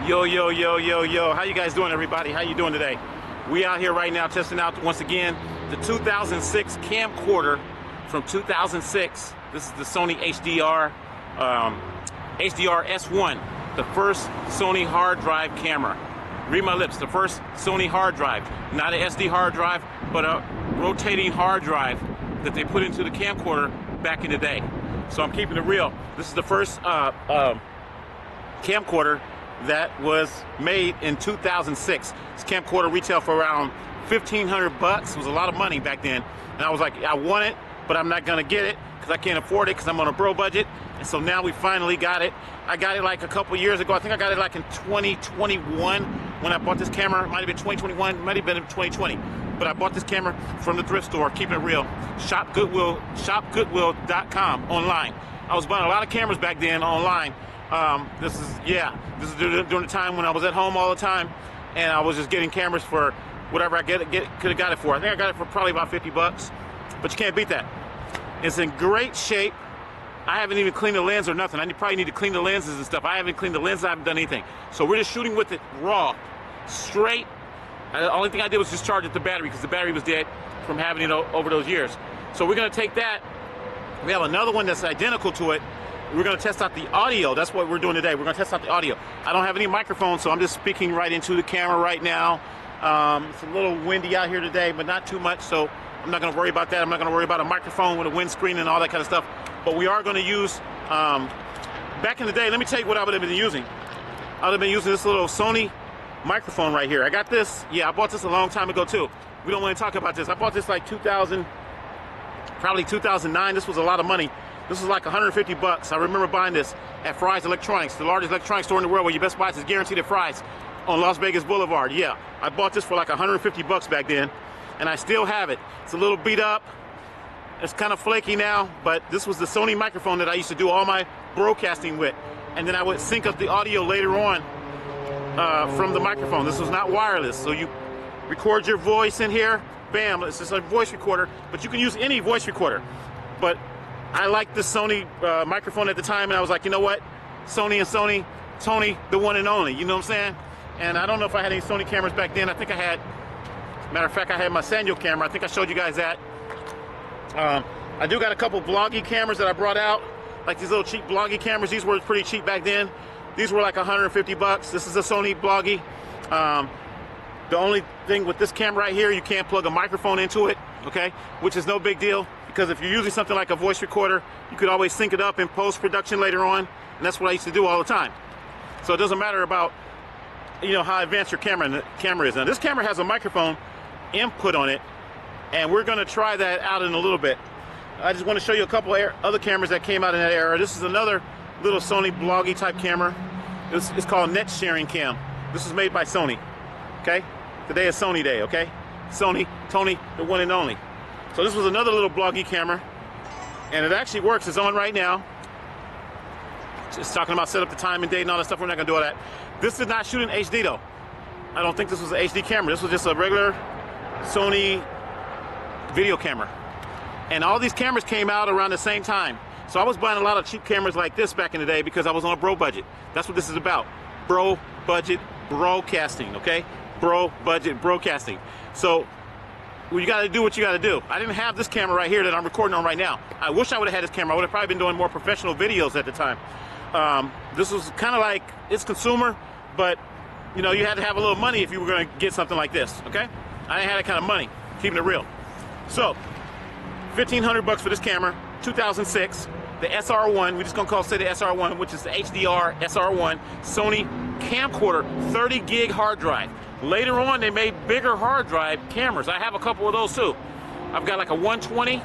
Yo, yo, yo, yo, yo. How you guys doing, everybody? How you doing today? We out here right now testing out, once again, the 2006 camcorder from 2006. This is the Sony HDR S1, the first Sony hard drive camera. Read my lips, the first Sony hard drive. Not an SD hard drive, but a rotating hard drive that they put into the camcorder back in the day. So I'm keeping it real. This is the first camcorder that was made in 2006. This camcorder retailed for around 1,500 bucks. It was a lot of money back then. And I was like, I want it, but I'm not gonna get it because I can't afford it because I'm on a bro budget. And so now we finally got it. I got it like a couple years ago. I think I got it like in 2021 when I bought this camera. It might have been 2021, might have been in 2020. But I bought this camera from the thrift store, keeping it real. Shopgoodwill.com online. I was buying a lot of cameras back then online. This is during the time when I was at home all the time, and I was just getting cameras for whatever I could have got it for. I think I got it for probably about 50 bucks, but you can't beat that. It's in great shape. I haven't even cleaned the lens or nothing. I probably need to clean the lenses and stuff. I haven't cleaned the lenses. I haven't done anything. So we're just shooting with it raw, straight. The only thing I did was just charge it the battery because the battery was dead from having it over those years. So we're gonna take that. We have another one that's identical to it. We're gonna test out the audio. That's what we're doing today. We're gonna test out the audio. I don't have any microphone, so I'm just speaking right into the camera right now. It's a little windy out here today, but not too much, so I'm not gonna worry about that. I'm not gonna worry about a microphone with a windscreen and all that kind of stuff. But we are gonna use, back in the day, let me tell you what I would have been using. I would have been using this little Sony microphone right here. I got this, yeah, I bought this a long time ago too. We don't wanna talk about this. I bought this like probably 2009. This was a lot of money. This was like 150 bucks. I remember buying this at Fry's Electronics, the largest electronics store in the world where your best buys is guaranteed at Fry's on Las Vegas Boulevard. Yeah, I bought this for like 150 bucks back then, and I still have it. It's a little beat up. It's kind of flaky now, but this was the Sony microphone that I used to do all my broadcasting with. And then I would sync up the audio later on from the microphone. This was not wireless, so you record your voice in here, bam, it's just a voice recorder, but you can use any voice recorder. But I liked the Sony microphone at the time, and I was like, you know what? Tony, the one and only, you know what I'm saying? And I don't know if I had any Sony cameras back then. I think I had, matter of fact, I had my Sanyo camera. I think I showed you guys that. I do got a couple vloggy cameras that I brought out, like these little cheap vloggy cameras. These were pretty cheap back then. These were like 150 bucks. This is a Sony vloggy. The only thing with this camera right here, you can't plug a microphone into it, okay? Which is no big deal, because if you're using something like a voice recorder, you could always sync it up in post-production later on, and that's what I used to do all the time. So it doesn't matter about, you know, how advanced your camera is. Now this camera has a microphone input on it, and we're gonna try that out in a little bit. I just want to show you a couple other cameras that came out in that era. This is another little Sony vloggy type camera. It's called Net Sharing Cam. This is made by Sony, okay? Today is Sony Day, okay? Sony, Tony, the one and only. So this was another little vloggy camera, and it actually works. It's on right now. Just talking about set up the time and date and all that stuff. We're not gonna do all that. This did not shoot in HD though. I don't think this was an HD camera. This was just a regular Sony video camera. And all these cameras came out around the same time. So I was buying a lot of cheap cameras like this back in the day because I was on a bro budget. That's what this is about. Bro budget broadcasting, okay? Bro budget broadcasting. So well, you gotta do what you gotta do. I didn't have this camera right here that I'm recording on right now. I wish I would have had this camera. I would have probably been doing more professional videos at the time. This was kind of like, it's consumer, but you know, you had to have a little money if you were gonna get something like this, okay? I didn't have that kind of money, keeping it real. So, 1,500 bucks for this camera, 2006, the SR1, we're just gonna say the SR1, which is the HDR SR1, Sony camcorder, 30 gig hard drive. Later on, they made bigger hard drive cameras. I have a couple of those too. I've got like a 120,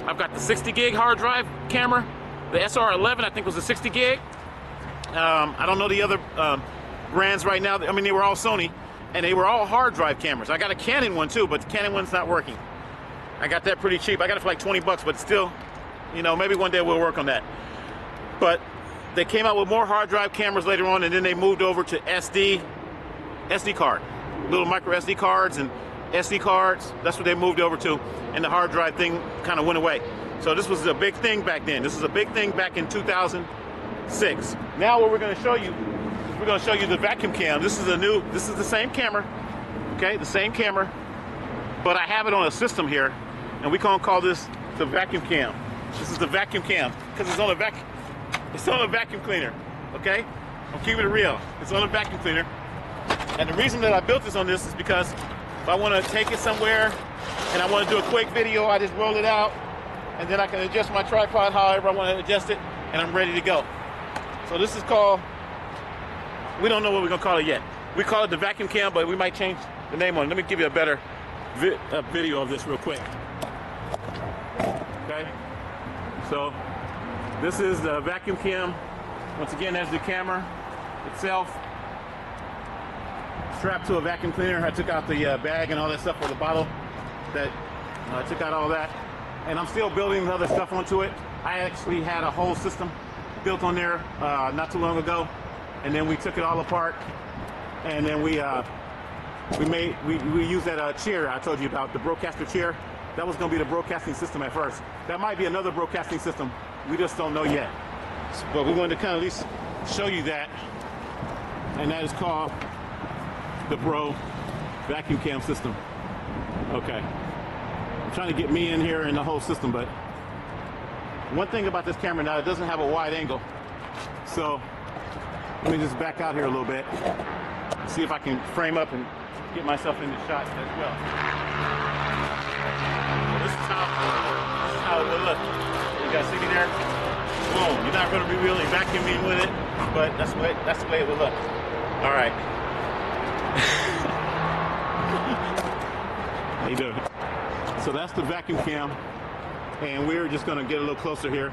I've got the 60 gig hard drive camera, the SR11 I think was a 60 gig. I don't know the other brands right now. I mean, they were all Sony, and they were all hard drive cameras. I got a Canon one too, but the Canon one's not working. I got that pretty cheap. I got it for like 20 bucks, but still, you know, maybe one day we'll work on that. But they came out with more hard drive cameras later on, and then they moved over to SD card, little micro SD cards and SD cards. That's what they moved over to, and the hard drive thing kind of went away. So this was a big thing back then. This was a big thing back in 2006. Now what we're going to show you we're gonna show you the vacuum cam. This is the same camera, okay? The same camera, but I have it on a system here, and we gonna call this the vacuum cam. This is the vacuum cam, because it's on a vacuum cleaner, okay? I'm keeping it real. It's on a vacuum cleaner. And the reason that I built this on this is because if I wanna take it somewhere and I wanna do a quick video, I just roll it out, and then I can adjust my tripod however I wanna adjust it, and I'm ready to go. So this is called, we don't know what we're gonna call it yet. We call it the vacuum cam, but we might change the name on it. Let me give you a better video of this real quick. Okay, so this is the vacuum cam. Once again, there's the camera itself, strapped to a vacuum cleaner. I took out the bag and all that stuff, or the bottle. That I took out all that, and I'm still building other stuff onto it. I actually had a whole system built on there not too long ago, and then we took it all apart, and then we used that chair I told you about, the broadcaster chair. That was going to be the broadcasting system at first. That might be another broadcasting system. We just don't know yet. But we wanted to kind of at least show you that, and that is called the Bro vacuum cam system. Okay. I'm trying to get me in here in the whole system, but one thing about this camera now, it doesn't have a wide angle. So let me just back out here a little bit, see if I can frame up and get myself in the shot as well. So this is how it would look. You guys see me there? Boom. You're not going to be really vacuuming with it, but that's the way it would look. All right. How you doing? So that's the vacuum cam, and we're just going to get a little closer here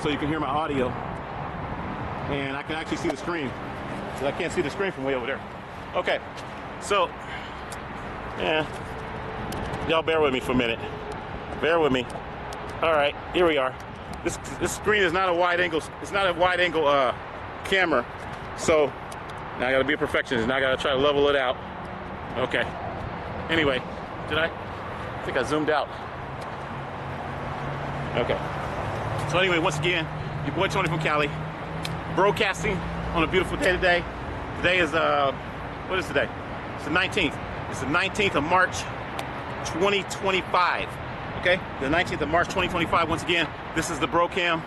so you can hear my audio, and I can actually see the screen. So I can't see the screen from way over there. Okay, so yeah, y'all bear with me for a minute. Bear with me. All right, here we are. This screen is not a wide angle. It's not a wide angle camera. So now I got to be a perfectionist. Now I got to try to level it out. Okay. Anyway, I think I zoomed out. Okay. So anyway, once again, your boy Tony from Cali, broadcasting on a beautiful day today. Today is what is today? It's the 19th. It's the 19th of March, 2025. Okay, the 19th of March, 2025. Once again, this is the Brocam.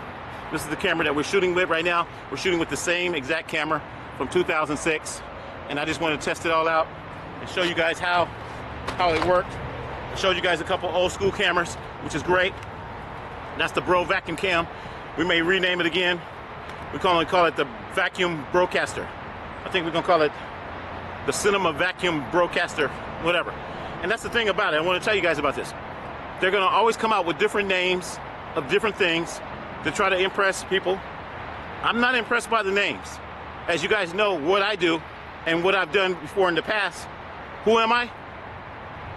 This is the camera that we're shooting with right now. We're shooting with the same exact camera from 2006, and I just wanted to test it all out and show you guys how it worked. I showed you guys a couple old school cameras, which is great. That's the Bro vacuum cam. We may rename it again. We call it the Vacuum Broadcaster. I think we're gonna call it the Cinema Vacuum Broadcaster, whatever. And that's the thing about it. I want to tell you guys about this. They're gonna always come out with different names of different things to try to impress people. I'm not impressed by the names. As you guys know what I do and what I've done before in the past. Who am I?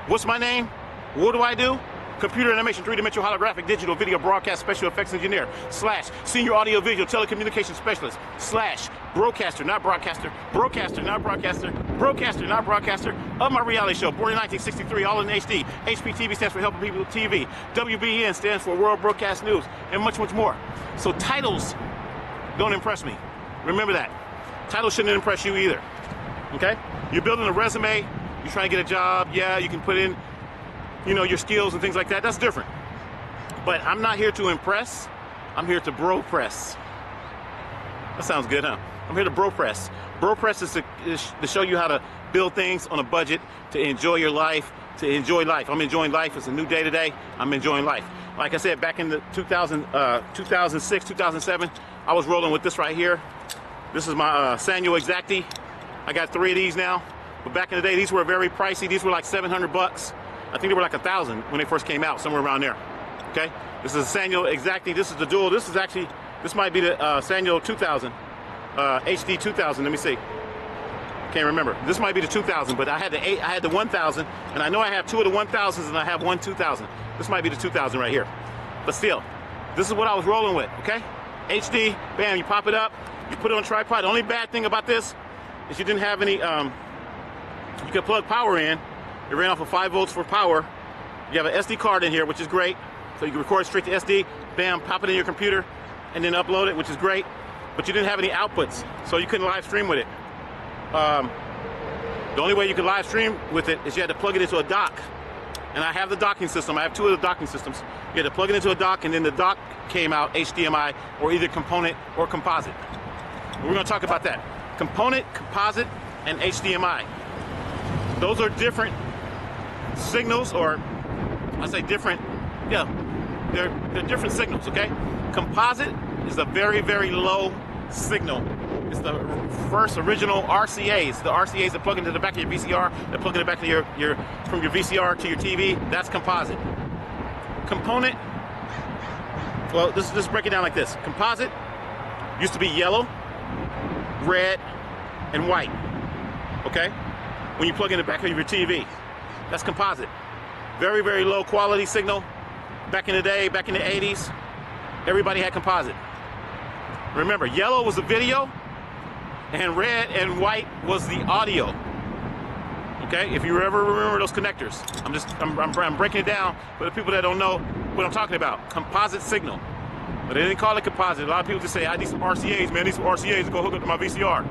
What's my name? What do I do? Computer animation, three-dimensional holographic digital video broadcast special effects engineer / senior audio visual telecommunications specialist / broadcaster, not broadcaster, broadcaster, not broadcaster, broadcaster, not broadcaster of my reality show, born in 1963, all in HD. HPTV stands for Helping People TV. WBN stands for World Broadcast News, and much, much more. So titles don't impress me. Remember that. Titles shouldn't impress you either. Okay? You're building a resume, you're trying to get a job, yeah, you can put in, you know, your skills and things like that. That's different. But I'm not here to impress. I'm here to bro press. That sounds good, huh? I'm here to bro press. Bro press is to show you how to build things on a budget, to enjoy your life, to enjoy life. I'm enjoying life. It's a new day today. I'm enjoying life. Like I said, back in the 2006, 2007, I was rolling with this right here. This is my Sanyo Exacti. I got 3 of these now. But back in the day, these were very pricey. These were like 700 bucks. I think they were like 1,000 when they first came out, somewhere around there. Okay, this is a Sanyo Exacti. This is the dual. This might be the Sanyo 2000, HD 2000. Let me see. Can't remember. This might be the 2000, but I had the 1000, and I know I have 2 of the 1000s, and I have 1 2000. This might be the 2000 right here. But still, this is what I was rolling with. Okay, HD. Bam. You pop it up. You put it on a tripod. The only bad thing about this is you didn't have any. You could plug power in. It ran off of 5 volts for power. You have an SD card in here, which is great. So you can record straight to SD, bam, pop it in your computer, and then upload it, which is great. But you didn't have any outputs, so you couldn't live stream with it. The only way you could live stream with it is you had to plug it into a dock. And I have the docking system. I have two of the docking systems. You had to plug it into a dock, and then the dock came out HDMI or either component or composite. We're going to talk about that. Component, composite, and HDMI. Those are different signals, or I say different, yeah, they're different signals, okay? Composite is a very, very low signal. It's the first original RCAs, the RCAs that plug into the back of your VCR, that plug in the back of your from your VCR to your TV. That's composite. Component, well, let's break it down like this. Composite used to be yellow, red, and white, okay? When you plug in the back of your TV, that's composite. Very, very low quality signal. Back in the day, back in the 80s, everybody had composite. Remember, yellow was the video, and red and white was the audio. Okay, if you ever remember those connectors, I'm breaking it down for the people that don't know what I'm talking about. Composite signal, but they didn't call it composite. A lot of people just say, I need some RCAs, man. I need some RCAs to go hook up to my VCR.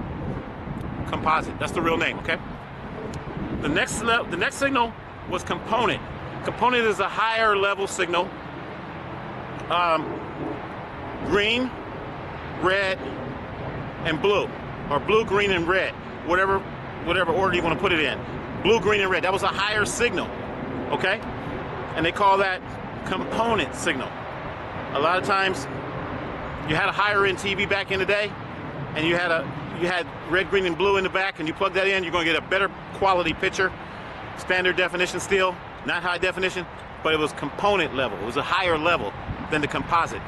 Composite, that's the real name. Okay. The next signal was component. Component is a higher level signal. Green, red, and blue, or blue, green, and red, whatever order you want to put it in. Blue, green, and red. That was a higher signal, okay? And they call that component signal. A lot of times, you had a higher end TV back in the day, and you had red, green, and blue in the back, and you plug that in, you're going to get a better quality picture. Standard definition still, not high definition, but it was component level. It was a higher level than the composite.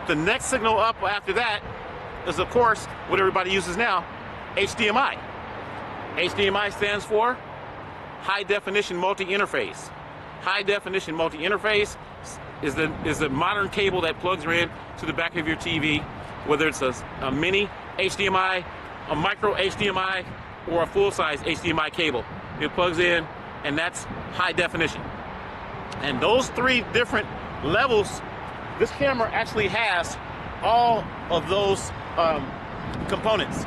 The next signal up after that is, of course, what everybody uses now, HDMI. HDMI stands for High Definition Multi-Interface. High Definition Multi-Interface is the modern cable that plugs in to the back of your TV, whether it's a mini HDMI, a micro HDMI, or a full-size HDMI cable. It plugs in, and that's high definition. And those three different levels, this camera actually has all of those components,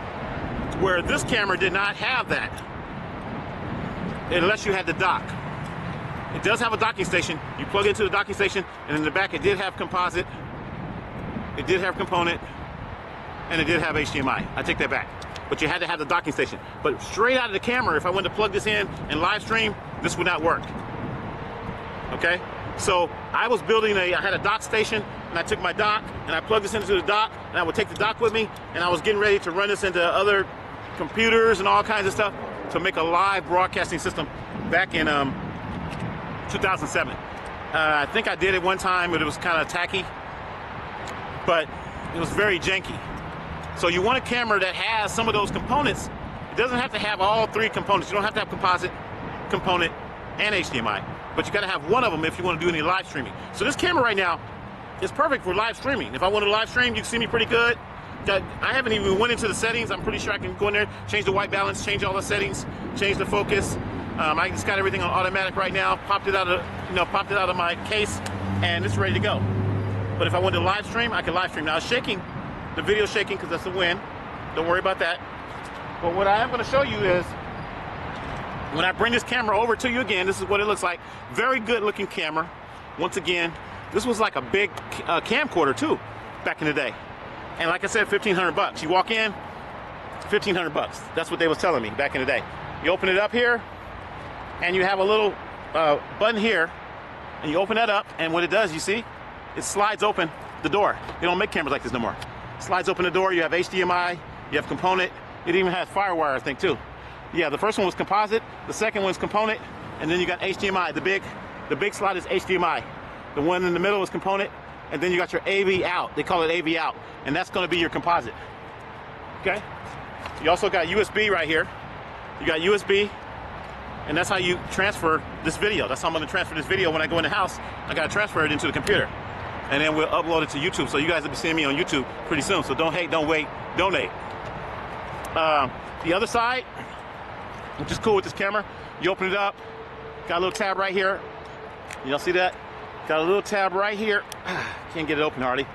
where this camera did not have that, unless you had the dock. It does have a docking station. You plug into the docking station, and in the back it did have composite, it did have component, and it did have HDMI. I take that back. But you had to have the docking station. But straight out of the camera, if I wanted to plug this in and live stream, this would not work. Okay? So I was building I had a dock station, and I took my dock, and I plugged this into the dock, and I would take the dock with me, and I was getting ready to run this into other computers and all kinds of stuff to make a live broadcasting system back in 2007. I think I did it one time, but it was kind of tacky, but it was very janky. So you want a camera that has some of those components. It doesn't have to have all three components. You don't have to have composite, component, and HDMI, but you got to have one of them if you want to do any live streaming. So this camera right now is perfect for live streaming. If I want to live stream, you can see me pretty good. I haven't even went into the settings. I'm pretty sure I can go in there, change the white balance, change all the settings, change the focus. I just got everything on automatic right now. Popped it out of my case, and it's ready to go. But if I wanted to live stream, I can live stream. Now it's shaking. The video's shaking because that's the wind. Don't worry about that. But what I am going to show you is, when I bring this camera over to you again, this is what it looks like. Very good looking camera. Once again, this was like a big camcorder too, back in the day. And like I said, 1,500 bucks. You walk in, 1,500 bucks. That's what they was telling me back in the day. You open it up here, and you have a little button here, and you open that up, and what it does, you see, it slides open the door. They don't make cameras like this no more. Slides open the door. You have HDMI. You have component. It even has FireWire, I think, too. Yeah, the first one was composite. The second one is component, and then you got HDMI. The big slot is HDMI. The one in the middle is component, and then you got your AV out. They call it AV out, and that's going to be your composite. Okay. You also got USB right here. You got USB, and that's how you transfer this video. That's how I'm going to transfer this video when I go in the house. I got to transfer it into the computer, and then we'll upload it to YouTube. So you guys will be seeing me on YouTube pretty soon. So don't hate, don't wait, donate. The other side, which is cool with this camera, you open it up, got a little tab right here. Y'all see that? Got a little tab right here. Can't get it open hardly.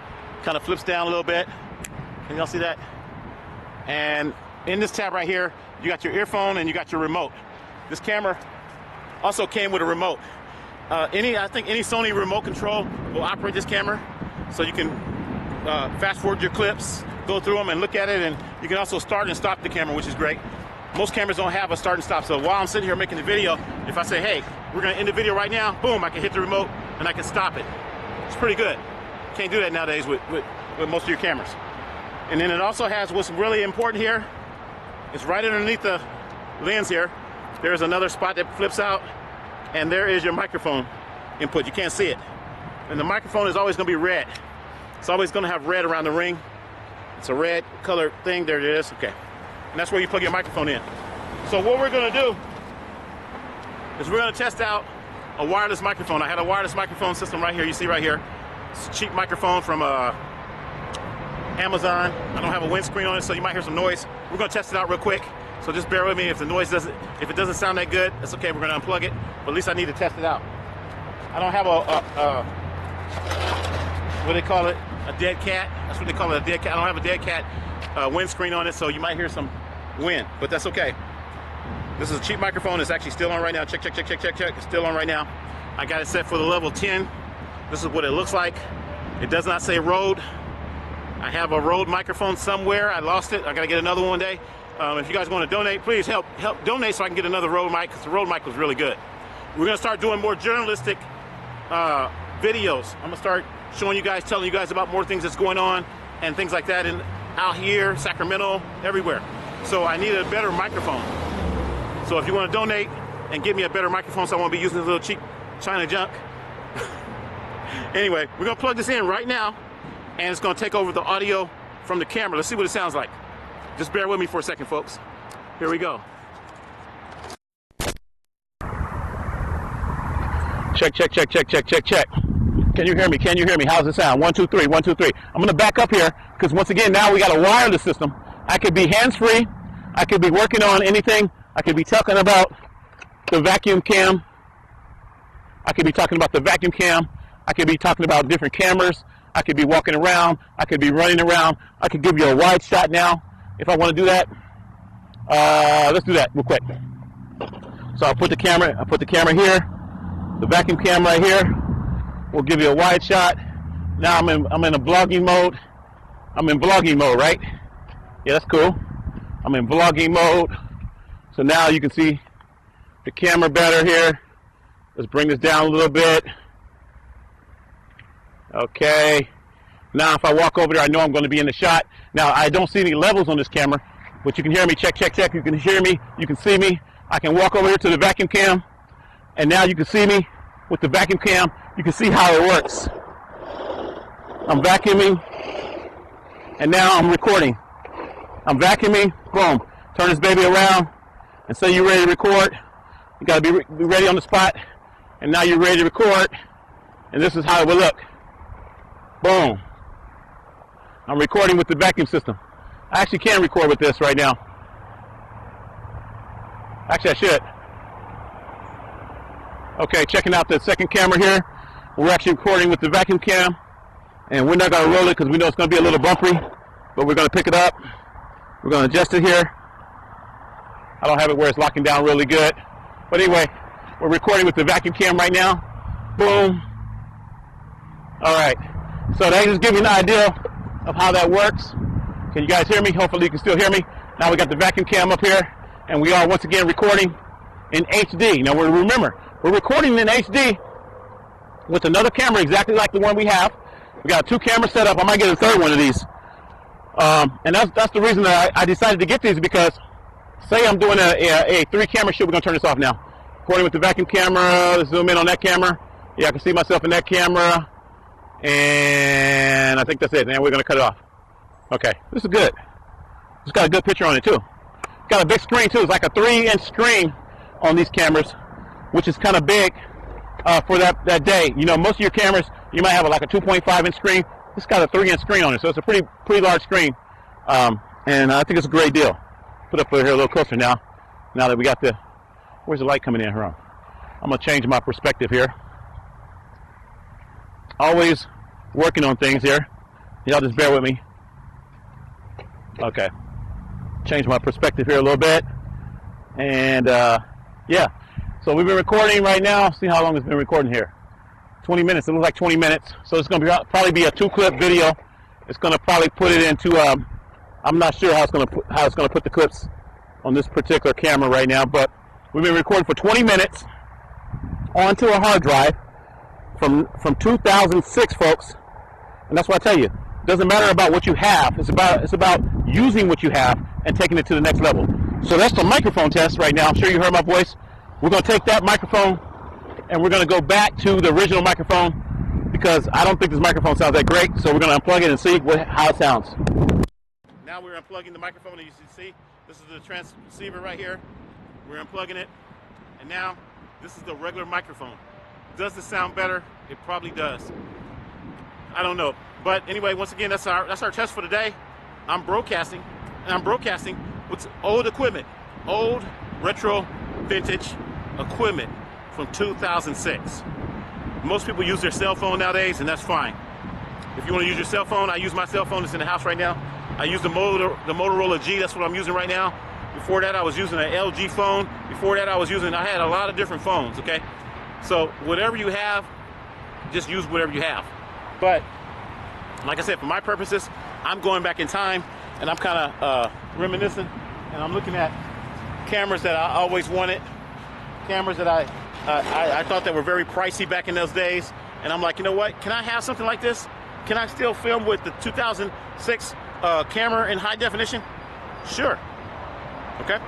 Kind of flips down a little bit. Can y'all see that? And in this tab right here, you got your earphone and you got your remote. This camera also came with a remote. I think any Sony remote control will operate this camera, so you can fast forward your clips, go through them and look at it, and you can also start and stop the camera, which is great. Most cameras don't have a start and stop, so while I'm sitting here making the video, if I say, hey, we're gonna end the video right now, boom, I can hit the remote and I can stop it. It's pretty good. Can't do that nowadays with most of your cameras. And then it also has what's really important here. It's right underneath the lens here. There's another spot that flips out, and there is your microphone input. You can't see it. And the microphone is always gonna be red. It's always gonna have red around the ring. It's a red colored thing. There it is. Okay. And that's where you plug your microphone in. So what we're gonna do is we're gonna test out a wireless microphone. I had a wireless microphone system right here. You see right here. It's a cheap microphone from Amazon. I don't have a windscreen on it, so you might hear some noise. We're gonna test it out real quick. So just bear with me. If if it doesn't sound that good, that's okay. We're gonna unplug it. But at least I need to test it out. I don't have what do they call it? A dead cat. That's what they call it, a dead cat. I don't have a dead cat windscreen on it, so you might hear some wind, but that's okay. This is a cheap microphone. It's actually still on right now. Check. It's still on right now. I got it set for the level 10. This is what it looks like. It does not say Rode. I have a Rode microphone somewhere. I lost it. I gotta get another one day. If you guys want to donate, please help donate so I can get another Rode mic, because the Rode mic was really good. We're gonna start doing more journalistic videos. I'm gonna start showing you guys, telling you guys about more things that's going on and things like that out here, Sacramento, everywhere. So I need a better microphone. So if you want to donate and give me a better microphone, so I won't be using this little cheap China junk. Anyway, we're gonna plug this in right now, and it's gonna take over the audio from the camera. Let's see what it sounds like. Just bear with me for a second, folks. Here we go. Check. Can you hear me? How's it sound? 1, 2, 3, 1, 2, 3. I'm gonna back up here, because once again, now we got a wireless system. I could be hands-free. I could be working on anything. I could be talking about the vacuum cam. I could be talking about different cameras. I could be walking around. I could be running around. I could give you a wide shot now if I want to do that. Let's do that real quick. So I'll put the camera here, the vacuum cam right here. We'll give you a wide shot. Now I'm in a vlogging mode. I'm in vlogging mode, right? Yeah, that's cool. I'm in vlogging mode. So now you can see the camera better here. Let's bring this down a little bit. Okay. Now if I walk over there, I know I'm going to be in the shot. Now I don't see any levels on this camera, but you can hear me. Check. You can hear me. You can see me. I can walk over here to the vacuum cam, and now you can see me with the vacuum cam. You can see how it works. I'm vacuuming, and now I'm recording. I'm vacuuming. Boom. Turn this baby around, and say you're ready to record. You got to be ready on the spot, and now you're ready to record, and this is how it will look. Boom. I'm recording with the vacuum system. I actually can record with this right now. Actually, I should. Okay, checking out the second camera here. We're actually recording with the vacuum cam, and we're not going to roll it because we know it's going to be a little bumpy, but we're going to pick it up. We're going to adjust it here. I don't have it where it's locking down really good. But anyway, we're recording with the vacuum cam right now. Boom. All right. So that just gives you an idea of how that works. Can you guys hear me? Hopefully you can still hear me. Now we got the vacuum cam up here, and we are once again recording in HD. Now remember, we're recording in HD with another camera exactly like the one we have. We got 2 cameras set up. I might get a third one of these. And that's the reason that I decided to get these, because say I'm doing a 3-camera shoot. We're going to turn this off now. Recording with the vacuum camera. Let's zoom in on that camera. Yeah, I can see myself in that camera. And I think that's it. And we're going to cut it off. Okay, this is good. It's got a good picture on it too. It's got a big screen too. It's like a 3-inch screen on these cameras, which is kind of big for that day. You know, most of your cameras, you might have like a 2.5-inch screen. It's got a 3-inch screen on it, so it's a pretty large screen. And I think it's a great deal. Put up here a little closer now. Now that we got where's the light coming in here? I'm gonna change my perspective here. Always working on things here. Y'all just bear with me. Okay. change my perspective here a little bit. And yeah, so we've been recording right now. See how long it's been recording here. 20 minutes. It looks like 20 minutes. So it's going to probably be a 2-clip video. It's going to probably put it into. I'm not sure how it's going to put the clips on this particular camera right now, but we've been recording for 20 minutes onto a hard drive from 2006, folks. And that's what I tell you. It doesn't matter about what you have. It's about using what you have and taking it to the next level. So that's the microphone test right now. I'm sure you heard my voice. We're going to take that microphone and we're going to go back to the original microphone because I don't think this microphone sounds that great. So we're going to unplug it and see how it sounds. Now we're unplugging the microphone, and you can see this is the transceiver right here. We're unplugging it, and now this is the regular microphone. Does it sound better? It probably does. I don't know. But anyway, once again, that's our test for today. I'm broadcasting, and I'm broadcasting with old equipment, old retro vintage equipment from 2006. Most people use their cell phone nowadays, and that's fine. If you want to use your cell phone, I use my cell phone. It's in the house right now. I use the Motorola G. That's what I'm using right now. Before that, I was using an LG phone. Before that, I had a lot of different phones, okay? So whatever you have, just use whatever you have. But like I said, for my purposes, I'm going back in time, and I'm kind of reminiscing, and I'm looking at cameras that I always wanted, cameras that I thought that were very pricey back in those days, and I'm like, you know what? Can I have something like this? Can I still film with the 2006 camera in high definition? Sure. Okay.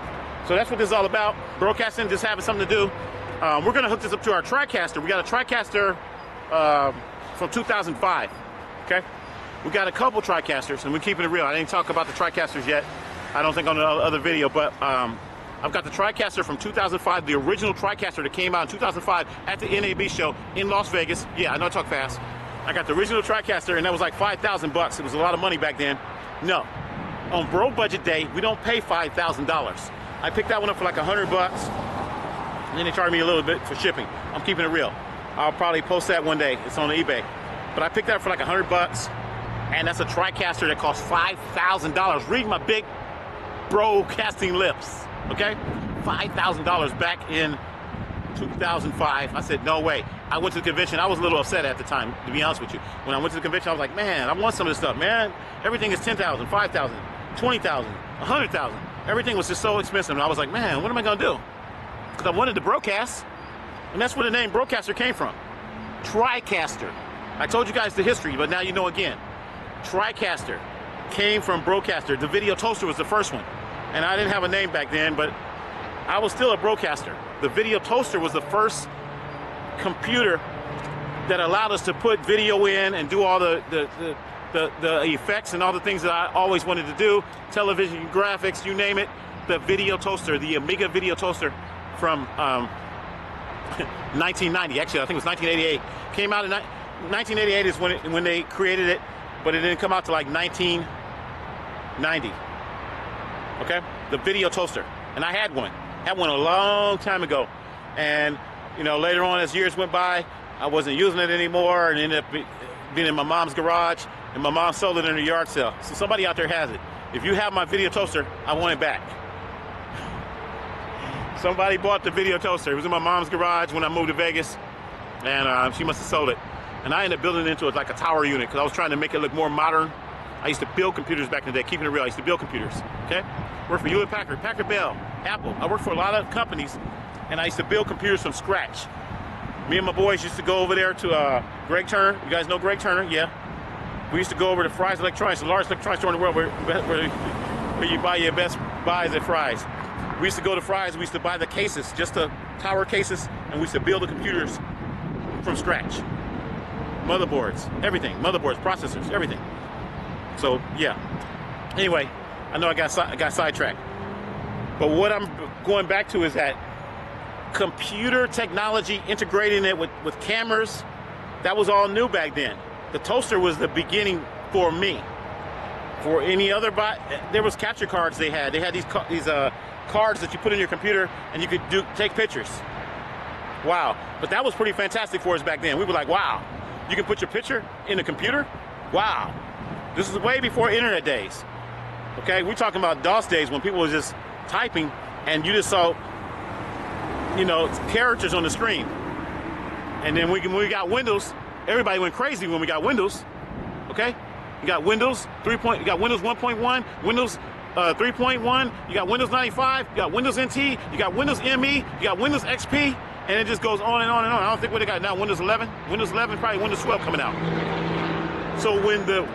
So that's what this is all about. Broadcasting, just having something to do. We're going to hook this up to our TriCaster. We got a TriCaster from 2005. Okay. We got a couple TriCasters, and we're keeping it real. I didn't talk about the TriCasters yet. I don't think on the other video, but I've got the TriCaster from 2005, the original TriCaster that came out in 2005 at the NAB show in Las Vegas. Yeah, I know I talk fast. I got the original TriCaster, and that was like $5,000. It was a lot of money back then. No, on Bro Budget Day, we don't pay $5,000. I picked that one up for like $100, and then they charged me a little bit for shipping. I'm keeping it real. I'll probably post that one day. It's on eBay. But I picked that up for like $100, and that's a TriCaster that costs $5,000. Read my big broadcasting lips, okay? $5,000 back in 2005. I said, no way. I went to the convention. I was a little upset at the time, to be honest with you. When I went to the convention, I was like, man, I want some of this stuff, man. Everything is $10,000, $5,000, $20,000, $100,000. Everything was just so expensive. And I was like, man, what am I going to do? Because I wanted to broadcast. And that's where the name Broadcaster came from. TriCaster. I told you guys the history, but now you know again. TriCaster came from Broadcaster. The Video Toaster was the first one. And I didn't have a name back then, but I was still a broadcaster. The Video Toaster was the first computer that allowed us to put video in and do all the effects and all the things that I always wanted to do. Television, graphics, you name it. The Video Toaster, the Amiga Video Toaster from 1990. Actually, I think it was 1988. Came out in 1988 is when they created it, but it didn't come out to like 1990. Okay, the Video Toaster, and I had one a long time ago, and you know, later on as years went by, I wasn't using it anymore, and ended up being in my mom's garage, and my mom sold it in a yard sale. So somebody out there has it. If you have my Video Toaster, I want it back. Somebody bought the Video Toaster. It was in my mom's garage when I moved to Vegas, and she must have sold it. And I ended up building it into like a tower unit because I was trying to make it look more modern. I used to build computers back in the day, keeping it real. I used to build computers, okay? Worked for Hewlett Packard, Packard Bell, Apple. I worked for a lot of companies, and I used to build computers from scratch. Me and my boys used to go over there to Greg Turner. You guys know Greg Turner? Yeah. We used to go over to Fry's Electronics, the largest electronics store in the world where you buy your best buys at Fry's. We used to go to Fry's, we used to buy the cases, just the tower cases, and we used to build the computers from scratch. Motherboards, everything. Motherboards, processors, everything. So, yeah. Anyway, I know I got sidetracked. But what I'm going back to is that computer technology, integrating it with cameras, that was all new back then. The toaster was the beginning for me. For any other there was capture cards they had. They had these cards that you put in your computer and you could take pictures. Wow. But that was pretty fantastic for us back then. We were like, wow, you can put your picture in the computer? Wow. This is way before internet days. Okay, we're talking about DOS days when people were just typing and you just saw, you know, characters on the screen. And then when we got Windows, everybody went crazy when we got Windows. Okay, you got Windows 3. You got Windows 1.1, Windows 3.1. You got Windows 95. You got Windows NT. You got Windows ME. You got Windows XP, and it just goes on and on and on. I don't think what they got now. Windows 11. Windows 11, probably Windows 12 coming out. So when the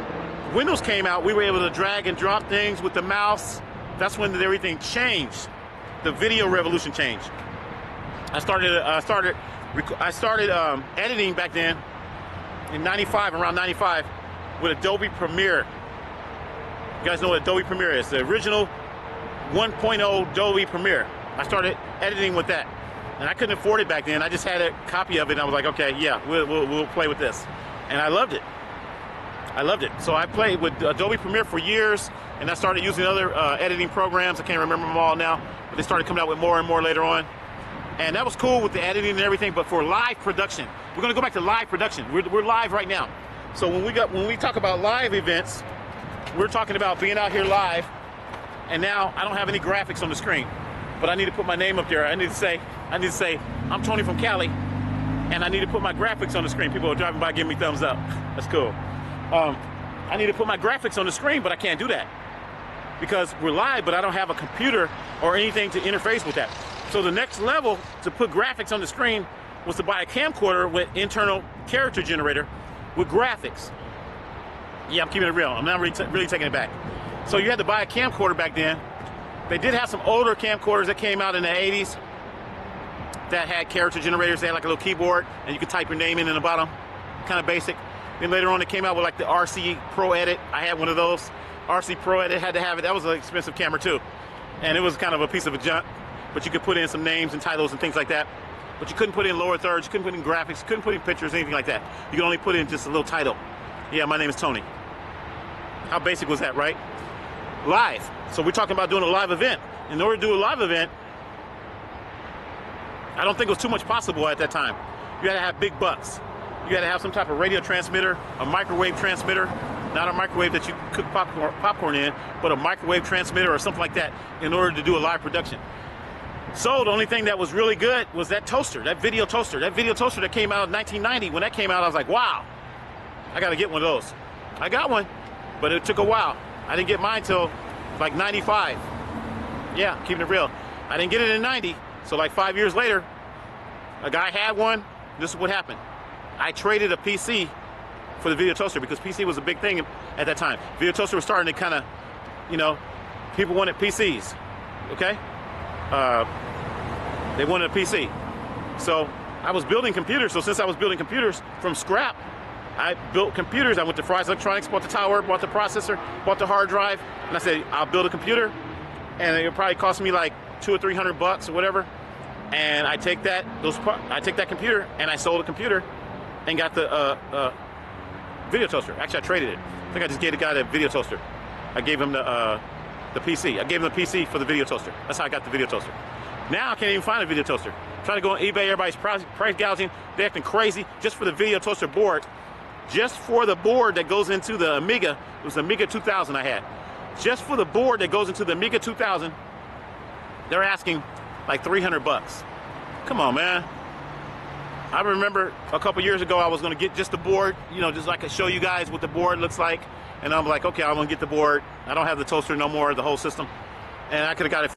Windows came out, we were able to drag and drop things with the mouse. That's when everything changed. The video revolution changed. I started editing back then in '95, around '95, with Adobe Premiere. You guys know what Adobe Premiere is? The original 1.0 Adobe Premiere. I started editing with that, and I couldn't afford it back then. I just had a copy of it, and I was like, okay, yeah, we'll play with this, and I loved it. I loved it. So I played with Adobe Premiere for years, and I started using other editing programs. I can't remember them all now, but they started coming out with more and more later on. And that was cool with the editing and everything, but for live production, we're gonna go back to live production. We're live right now. So when we talk about live events, we're talking about being out here live, and now I don't have any graphics on the screen, but I need to put my name up there. I need to say, I'm Tony from Cali, and I need to put my graphics on the screen. People are driving by giving me thumbs up. That's cool. I need to put my graphics on the screen, but I can't do that because we're live, but I don't have a computer or anything to interface with that. So the next level to put graphics on the screen was to buy a camcorder with internal character generator with graphics. Yeah, I'm keeping it real. I'm not really taking it back. So you had to buy a camcorder back then. They did have some older camcorders that came out in the 80s that had character generators. They had like a little keyboard and you could type your name in the bottom, kind of basic. Then later on they came out with like the RC Pro Edit. I had one of those. RC Pro Edit, had to have it. That was an expensive camera too. And it was kind of a piece of a junk, but you could put in some names and titles and things like that. But you couldn't put in lower thirds, you couldn't put in graphics, you couldn't put in pictures, anything like that. You could only put in just a little title. Yeah, my name is Tony. How basic was that, right? Live. So we're talking about doing a live event. In order to do a live event, I don't think it was too much possible at that time. You had to have big bucks. You had to have some type of radio transmitter, a microwave transmitter, not a microwave that you cook popcorn in, but a microwave transmitter or something like that in order to do a live production. So the only thing that was really good was that toaster, that video toaster. That video toaster that came out in 1990. When that came out, I was like, wow, I got to get one of those. I got one, but it took a while. I didn't get mine till like 95. Yeah, keeping it real. I didn't get it in 90, so like 5 years later, a guy had one. This is what happened. I traded a PC for the video toaster because PC was a big thing at that time. Video toaster was starting to kind of, you know, people wanted PCs, okay? They wanted a PC. So I was building computers. So since I was building computers from scrap, I built computers. I went to Fry's Electronics, bought the tower, bought the processor, bought the hard drive, and I said, I'll build a computer, and it probably cost me like $200 or $300 or whatever. And I take that computer and I sold a computer and got the video toaster. Actually, I traded it. I think I just gave the guy the video toaster. I gave him the PC. I gave him the PC for the video toaster. That's how I got the video toaster. Now I can't even find a video toaster. Trying to go on eBay, everybody's price gouging. They're acting crazy just for the video toaster board. Just for the board that goes into the Amiga. It was the Amiga 2000 I had. Just for the board that goes into the Amiga 2000, they're asking like $300. Come on, man. I remember a couple years ago I was going to get just the board, you know, just like I show you guys what the board looks like. And I'm like, okay, I'm going to get the board. I don't have the toaster no more, the whole system. And I could have got it